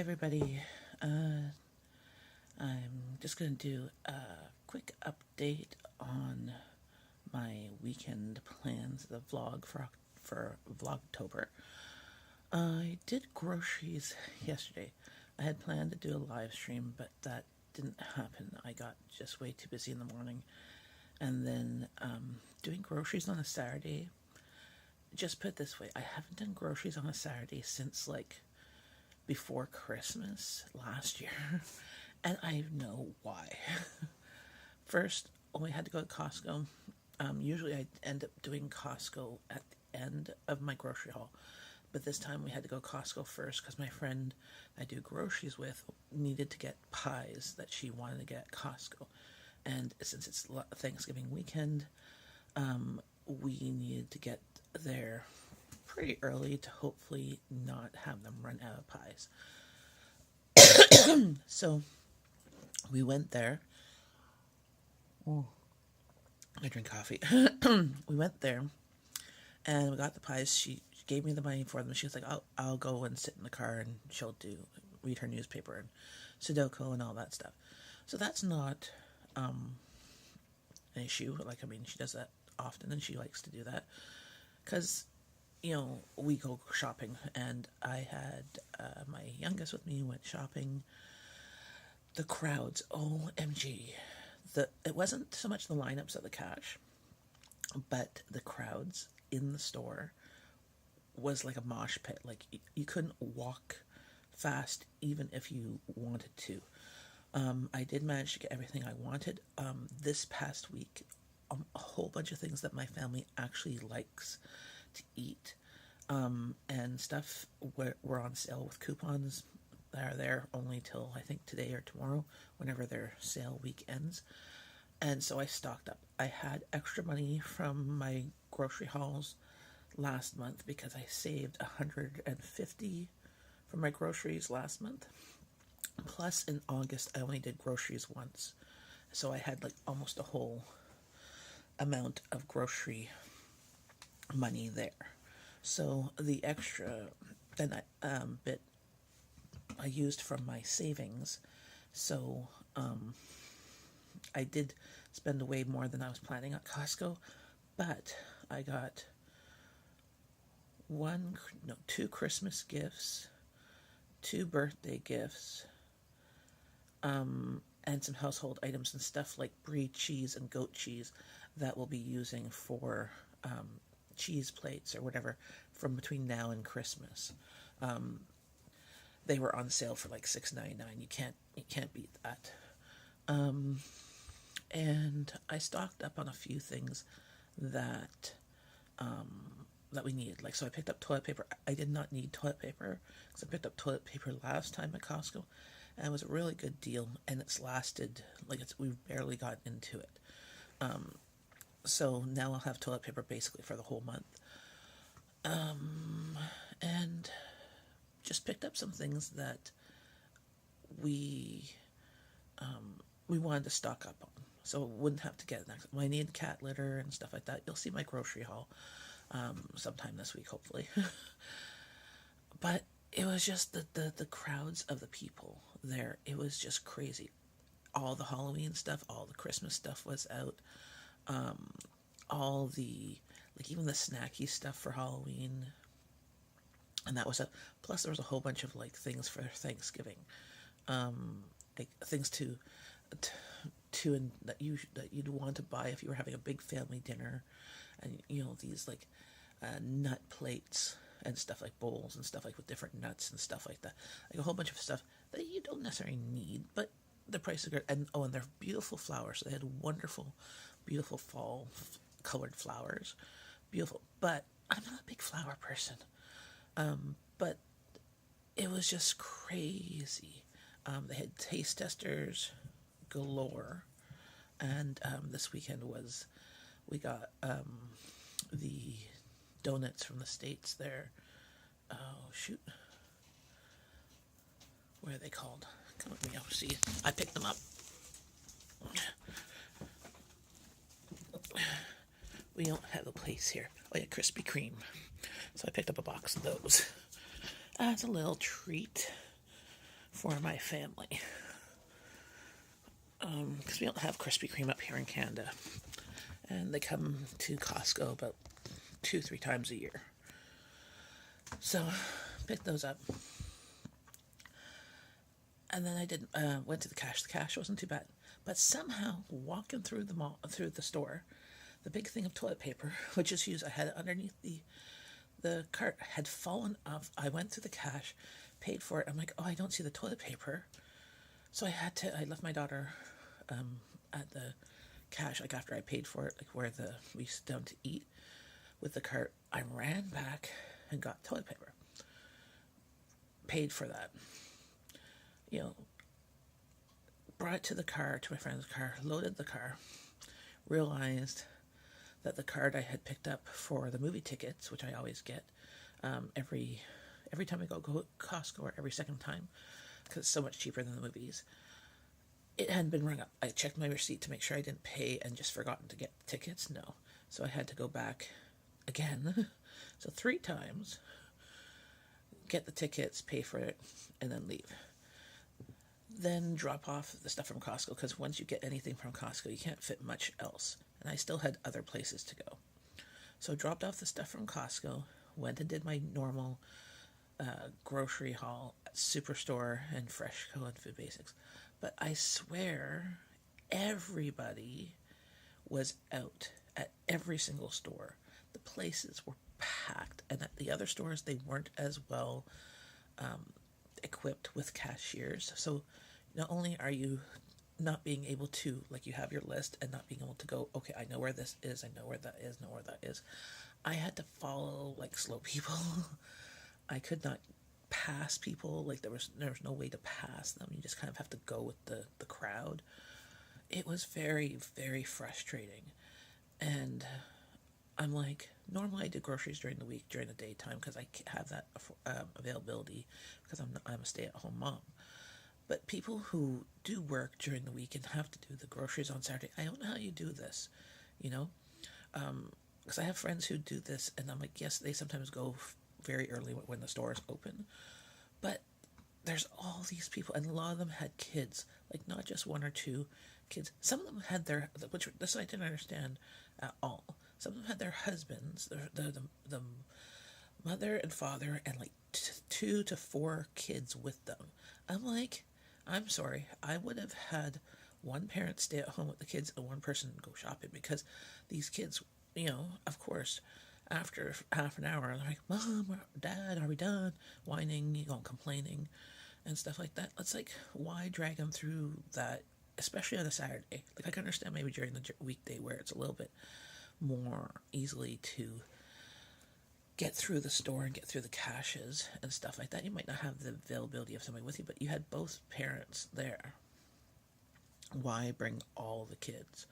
everybody. I'm just going to do a quick update on my weekend plans, the vlog for Vlogtober. I did groceries yesterday. I had planned to do a live stream, but that didn't happen. I got just way too busy in the morning. And then doing groceries on a Saturday, just put it this way, I haven't done groceries on a Saturday since before Christmas last year. And I know why. First, when I had to go to Costco, usually I end up doing Costco at the end of my grocery haul. But this time we had to go Costco first because my friend I do groceries with needed to get pies that she wanted to get at Costco. And since it's Thanksgiving weekend, we needed to get there pretty early to hopefully not have them run out of pies. So we went there. Oh, I drink coffee. We went there and we got the pies. She gave me the money for them. She was like, I'll go and sit in the car and she'll read her newspaper and Sudoku and all that stuff. So that's not an issue. She does that often and she likes to do that because, we go shopping, and I had my youngest with me, went shopping. The crowds, OMG. It wasn't so much the lineups at the cash, but the crowds in the store was like a mosh pit. You couldn't walk fast even if you wanted to. I did manage to get everything I wanted. This past week, a whole bunch of things that my family actually likes to eat and stuff were on sale with coupons that are there only till I think today or tomorrow, whenever their sale week ends. And so I stocked up. I had extra money from my grocery hauls last month because I saved $150 for my groceries last month. Plus, in August, I only did groceries once. So I had almost a whole amount of grocery money there. So the extra bit I used from my savings. So I did spend way more than I was planning at Costco, but I got two Christmas gifts, 2 birthday gifts, and some household items and stuff like brie cheese and goat cheese that we'll be using for cheese plates or whatever from between now and Christmas. They were on sale for $6.99. You can't beat that. And I stocked up on a few things that we needed. So I picked up toilet paper. I did not need toilet paper because I picked up toilet paper last time at Costco, and it was a really good deal. And it's lasted we've barely got into it. So now I'll have toilet paper basically for the whole month. And just picked up some things that we wanted to stock up on, so wouldn't have to get next. I need cat litter and stuff like that. You'll see my grocery haul sometime this week, hopefully. But it was just the crowds of the people there. It was just crazy. All the Halloween stuff, all the Christmas stuff was out. All the even the snacky stuff for Halloween, and that was plus there was a whole bunch of things for Thanksgiving, things that you'd want to buy if you were having a big family dinner, and these nut plates and stuff, bowls and stuff with different nuts and stuff like that, a whole bunch of stuff that you don't necessarily need, but the price is good. And they're beautiful flowers. They had wonderful, beautiful fall colored flowers, beautiful. But I'm not a big flower person. But it was just crazy. They had taste testers galore, and this weekend we got the donuts from the States there. Oh shoot, what are they called? Come with me, I'll see. I picked them up. We don't have a place here. Oh yeah, Krispy Kreme. So I picked up a box of those as a little treat. for my family. Because we don't have Krispy Kreme up here in Canada. And they come to Costco about 2-3 times a year. So, picked those up. And then I went to the cash. The cash wasn't too bad. But somehow, walking through the store, the big thing of toilet paper, which is used, I had it underneath the cart, had fallen off. I went through the cash, paid for it. I'm like, oh, I don't see the toilet paper. So I left my daughter at the cash, like after I paid for it, like where we sit down to eat with the cart. I ran back and got toilet paper. Paid for that. Brought it to the car, to my friend's car, loaded the car, realized that the card I had picked up for the movie tickets, which I always get every time I go to Costco, or every second time, because it's so much cheaper than the movies, it hadn't been rung up. I checked my receipt to make sure I didn't pay and just forgotten to get the tickets. No. So I had to go back again. So 3 times, get the tickets, pay for it, and then leave. Then drop off the stuff from Costco, because once you get anything from Costco, you can't fit much else. And I still had other places to go. So dropped off the stuff from Costco, went and did my normal grocery haul at Superstore and Freshco and Food Basics. But I swear, everybody was out at every single store. The places were packed, and at the other stores, they weren't as well equipped with cashiers. So not only are you not being able to, like, you have your list and not being able to go, okay, I know where this is, I know where that is, know where that is. I had to follow like slow people. I could not pass people. Like there was no way to pass them. You just kind of have to go with the crowd. It was very, very frustrating. And I'm like, normally I do groceries during the week, during the daytime, because I have that availability, because I'm a stay-at-home mom. But people who do work during the week and have to do the groceries on Saturday, I don't know how you do this, because I have friends who do this, and I'm like, yes, they sometimes go very early when the store is open, but there's all these people, and a lot of them had kids, like not just 1 or 2 kids. Some of them had which this I didn't understand at all. Some of them had their husbands, the mother and father, and like 2 to 4 kids with them. I'm like, I'm sorry, I would have had one parent stay at home with the kids and one person go shopping, because these kids, of course, after half an hour, they're like, Mom, or Dad, are we done? Whining, complaining, and stuff like that. It's like, why drag them through that, especially on a Saturday? Like, I can understand maybe during the weekday where it's a little bit more easily to get through the store and get through the caches and stuff like that. You might not have the availability of somebody with you, but you had both parents there. Why bring all the kids?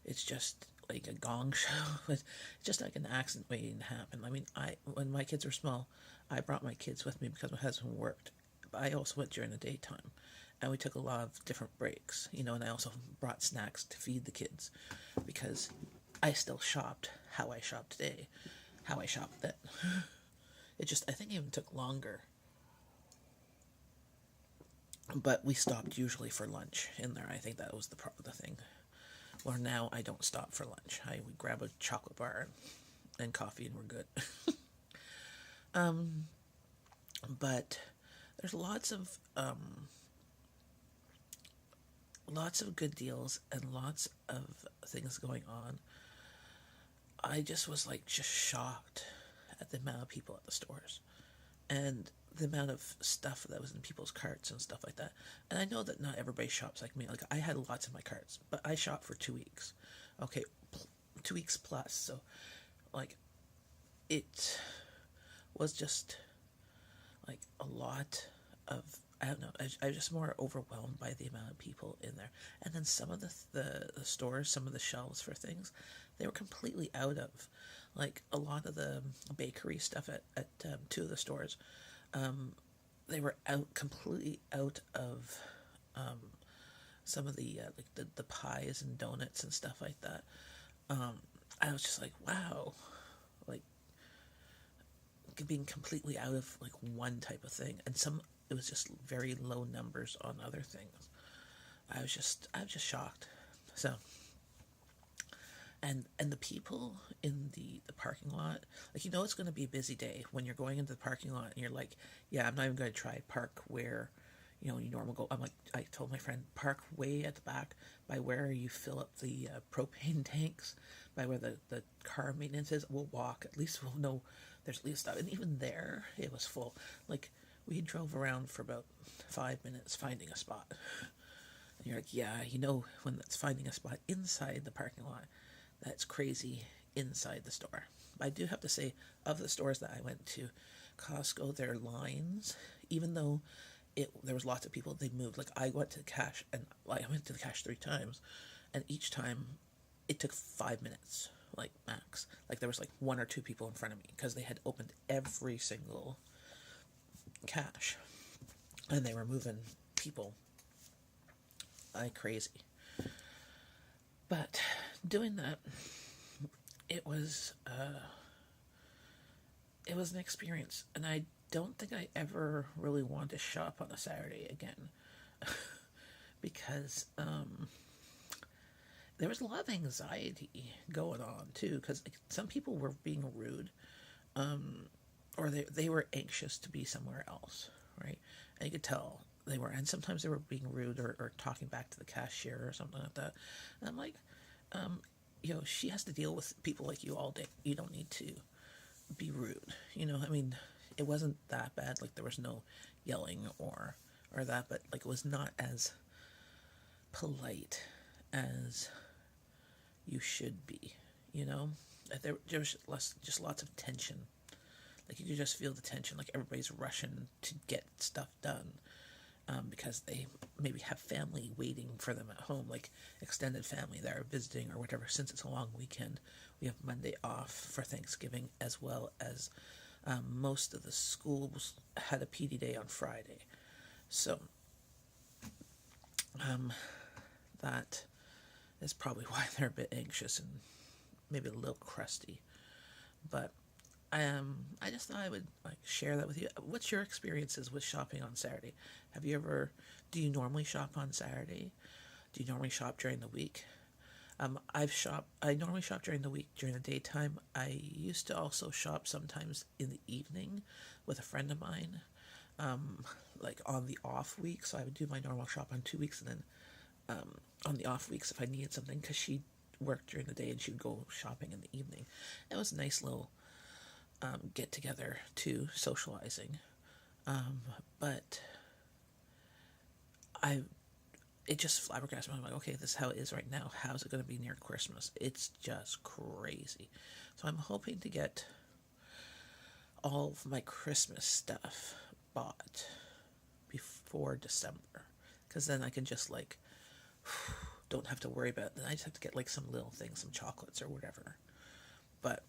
It's just like a gong show. It's just like an accident waiting to happen. I mean, when my kids were small, I brought my kids with me because my husband worked. But I also went during the daytime, and we took a lot of different breaks, and I also brought snacks to feed the kids, because I still shopped how I shopped today, how I shopped then. I think it even took longer. But we stopped usually for lunch in there. I think that was the thing. Where now I don't stop for lunch. We grab a chocolate bar and coffee, and we're good. But there's lots of good deals and lots of things going on. I just was just shocked at the amount of people at the stores, and the amount of stuff that was in people's carts and stuff like that. And I know that not everybody shops like me. Like, I had lots in my carts, but I shopped for 2 weeks. Okay, 2 weeks plus. So, it was just, a lot of, I don't know, I was just more overwhelmed by the amount of people in there. And then some of the stores, some of the shelves for things, they were completely out of. Like, a lot of the bakery stuff at 2 of the stores, they were completely out of some of the the pies and donuts and stuff like that. I was just like, wow, being completely out of one type of thing, and some it was just very low numbers on other things. I was just shocked. So, and the people in the parking lot, like, it's going to be a busy day when you're going into the parking lot and you're like, yeah, I'm not even going to try park where you normally go. I'm like, I told my friend, park way at the back by where you fill up the propane tanks, by where the car maintenance is. We'll walk, at least we'll know there's at least stuff. And even there it was full. Like, we drove around for about 5 minutes finding a spot. And you're like, yeah, when it's finding a spot inside the parking lot, that's crazy inside the store. I do have to say, of the stores that I went to, Costco, their lines, even though there was lots of people, they moved. Like, I went to the cash, and I went to the cash 3 times, and each time it took 5 minutes, like, max. Like, there was like 1 or 2 people in front of me because they had opened every single cash, and they were moving people like crazy. But doing that, it was an experience, and I don't think I ever really want to shop on a Saturday again because there was a lot of anxiety going on too, because some people were being rude, or they were anxious to be somewhere else, right? And you could tell they were, and sometimes they were being rude or talking back to the cashier or something like that. And I'm like, she has to deal with people like you all day. You don't need to be rude. I mean, it wasn't that bad. Like, there was no yelling or that, but like, it was not as polite as you should be. There was just lots of tension. Like, you could just feel the tension. Like, everybody's rushing to get stuff done. Because they maybe have family waiting for them at home, like extended family that are visiting or whatever. Since it's a long weekend, we have Monday off for Thanksgiving, as well as most of the schools had a PD day on Friday. So that is probably why they're a bit anxious and maybe a little crusty. But I just thought I would share that with you. What's your experiences with shopping on Saturday? Do you normally shop on Saturday? Do you normally shop during the week? I normally shop during the week, during the daytime. I used to also shop sometimes in the evening with a friend of mine, like on the off week. So I would do my normal shop on 2 weeks, and then on the off weeks, if I needed something, because she worked during the day and she would go shopping in the evening. It was a nice little get together too, socializing. But it just flabbergasted me. I'm like, okay, this is how it is right now. How's it going to be near Christmas? It's just crazy. So I'm hoping to get all of my Christmas stuff bought before December, because then I can just don't have to worry about it. Then I just have to get some little things, some chocolates or whatever. But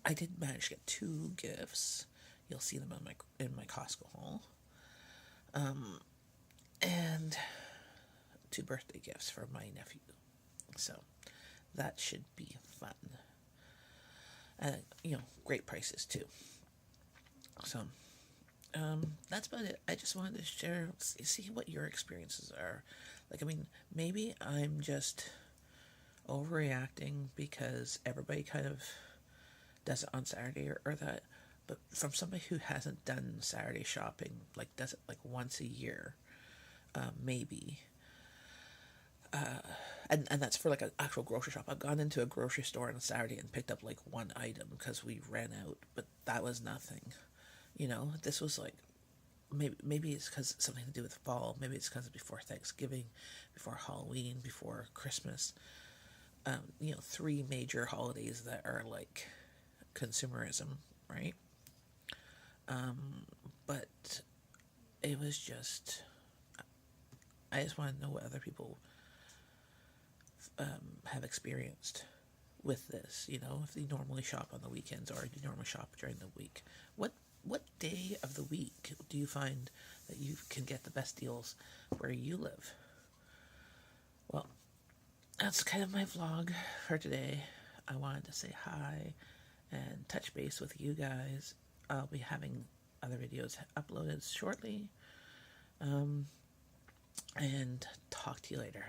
I did manage to get 2 gifts. You'll see them in my Costco haul. And 2 birthday gifts for my nephew. So that should be fun. And great prices too. So that's about it. I just wanted to share, see what your experiences are. Maybe I'm just overreacting because everybody kind of does it on Saturday or that, but from somebody who hasn't done Saturday shopping, does it once a year, maybe, and that's for an actual grocery shop. I've gone into a grocery store on a Saturday and picked up 1 item because we ran out, but that was nothing. This was maybe it's because it's something to do with fall. Maybe it's because it's before Thanksgiving, before Halloween, before Christmas. 3 major holidays that are consumerism, right? But it was just, I just want to know what other people have experienced with this. If you normally shop on the weekends or you normally shop during the week. What day of the week do you find that you can get the best deals where you live? Well, that's kind of my vlog for today. I wanted to say hi and touch base with you guys. I'll be having other videos uploaded shortly. And talk to you later.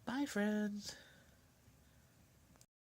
Bye, friends.